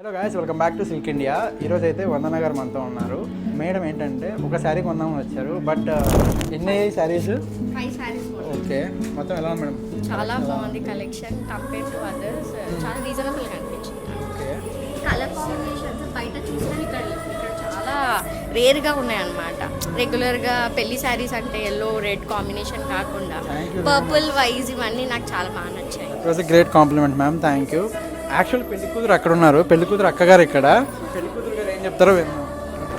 Hello guys, welcome back to silk India. ఈరోజు అయితే వందన గారు మనతో ఉన్నారు. మేడం ఏంటంటే ఒక శారీ కొందామని వచ్చారు. బట్ ఎన్ని శారీస్? 5 సారీస్. ఓకే, మొత్తం ఎలా ఉంది మేడం? చాలా బాగుంది కలెక్షన్ కంపేర్ టు అదర్స్. చాలా రీజనబుల్గా అనిపించింది. ఓకే, కలర్ కాంబినేషన్స్ బయట చూసినా ఇక్కడ చాలా రేర్గా ఉన్నాయన్నమాట. రెగ్యులర్గా పెళ్లి శారీస్ అంటే ఎల్లో రెడ్ కాంబినేషన్ కాకుండా పర్పుల్ వైజ్ ఇవన్నీ నాకు చాలా బాగా నచ్చాయి. It was a great compliment ma'am, thank you. Actual పెళ్లి కూతురు అక్కడ ఉన్నారు, పెళ్లి కూతురు అక్కగారు ఇక్కడ. పెళ్లి కూతురు గారు ఏం చెప్తారో విన్నాం.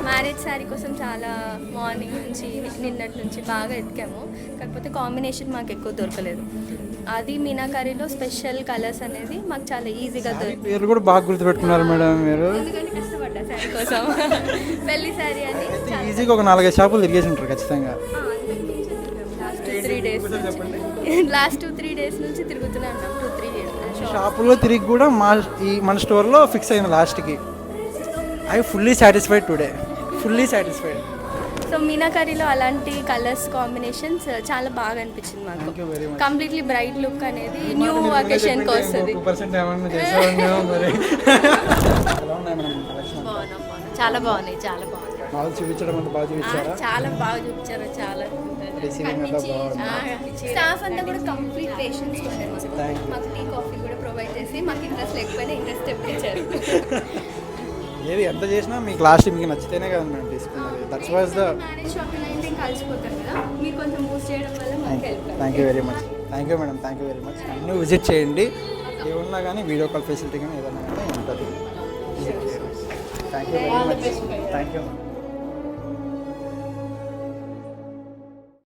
మ్యారేజ్ శారీ కోసం చాలా మార్నింగ్ నుంచి నిన్నటి నుంచి బాగా ఎతికాము, కాకపోతే కాంబినేషన్ మాకు ఎక్కువ దొరకలేదు. అది మీనాకారీలో స్పెషల్ కలర్స్ అనేది మాకు చాలా ఈజీగా దొరికింది. పేర్లు కూడా బాగా గుర్తుపెట్టుకున్నారు మేడం మీరు. ఎందుకంటే కష్టపడ్డా శారీ కోసం. పెళ్లి శారీ అని ఈజీగా ఒక 4-5 షాపులు తిరిగేసి ఉంటారు ఖచ్చితంగా. లాస్ట్ 2-3 డేస్ నుంచి తిరుగుతూనే ఉన్నాం. 2-3 షాపుల్లో తిరిగి కూడా మన స్టోర్లో ఫిక్స్ అయింది లాస్ట్కి. I fully satisfied today, fully satisfied. So మీనాకారీలో అలాంటి కలర్స్ కాంబినేషన్స్ చాలా బాగా అనిపించింది మాకు. కంప్లీట్లీ బ్రైట్ లుక్ అనేది న్యూ అకేషన్కి వస్తుంది. చాలా బాగున్నాయి, చాలా బాగుంది. చూపించడం అంతా బాగా చూపించారా? చాలా బాగా చూపించారు. చాలా స్టాఫ్ అంతా కూడా కంప్లీట్ పేషెన్స్ ఉండే. మాకు టీ కాఫీ కూడా ప్రొవైడ్ చేసి మాకు ఇంట్రెస్ట్ లేకపోయినా ఇంట్రెస్ట్ తెప్పించారు. ఏది ఎంత చేసినా మీకు లాస్ట్ మీకు నచ్చితేనే కదా మేము తీసుకున్నది. That's was the marriage shopping అయితే కలిసిపోతారు కదా, మీరు కొంచెం మూవ్ చేయడం వల్ల మాకు help. Thank you very much. Thank you madam, thank you very much. అన్నీ విజిట్ చేయండి, ఏమన్నా కానీ వీడియో కాల్ ఫెసిలిటీ కానీ ఏదన్నా కానీ ఉంటుంది. Thank you very much. Thank you.